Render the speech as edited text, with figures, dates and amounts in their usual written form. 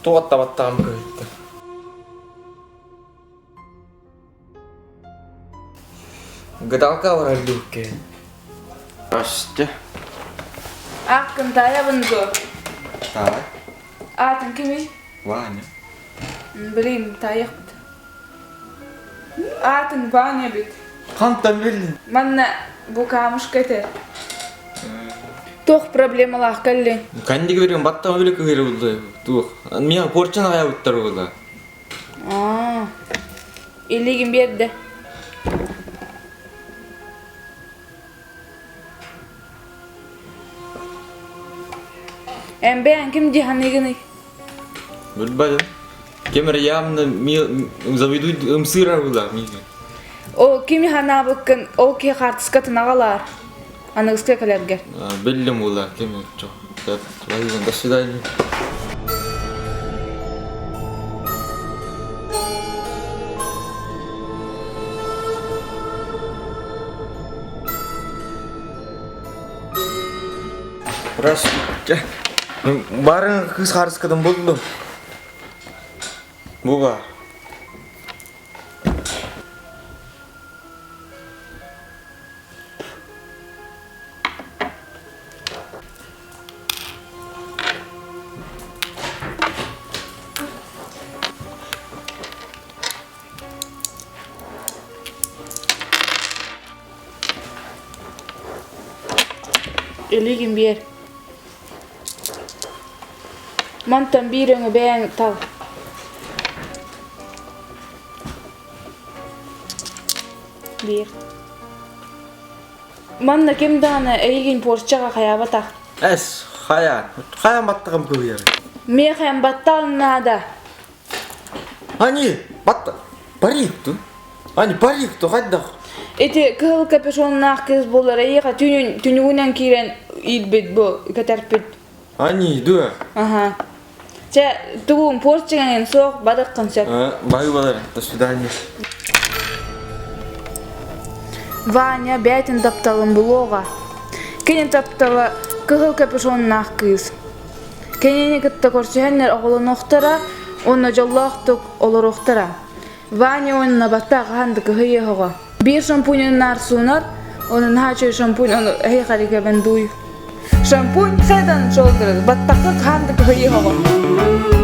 туаттабаттагам көйттү. Гадалка варалдуке. Ашты. Аққын таябын го. Так. Атын кими? Ваня. Білейм, таяқ бит. Атын Ваня бит. Қантан білдің? Манна бұ камыш кетер. Тоқ проблемалақ кәлі. Кәндегі берген баттама білікі кері бұлды. Туқ. Мен порчан ағая бұттар бұлды. Илігін берді. Бән кім диханегіні? Білбадым. Кемір ямны заведу ымсыра бұлда. О, кеми хана бұққын, о ке қартыскатын ағалар. Анығызға кәлергер. Білдім бұлда, кемір жоқ. До свидания. Здравствуйте. Барын қыз қарыскадан болды. Буға. Илігін бер. Мантан биріңі бәң тал. Бер. Манна кемданы әйгін порчаға қаябатақ. Әс, қаян баттығым көйер. Ме қаян батталын нада. Ани, батты. Парикту. Ани, парикту, қайдақ. Эти кыл капюшоннақ кыз болар, әйіға түнігінен кейрен илбет бұл, кәтәрпет. Ани, дуа. Ага. Че, туғын порчаға соқ бадыққын сәп. Баю балар, до свидания. Ваня бәйтін тапталын бұлуға. Кенен тапталы кыл капюшоннақ кыз. Кенені кітті көрсігенлер оғылын оқтара, оны жоллақтық олар оқтара. Ваня онына баттақ ғанды күйе хоға. Bir şampuanın narsunar, onun haçı şampuan onu heykarike ben duy. Şampuan haydan çoldurur, battaklık handık hıyı hava.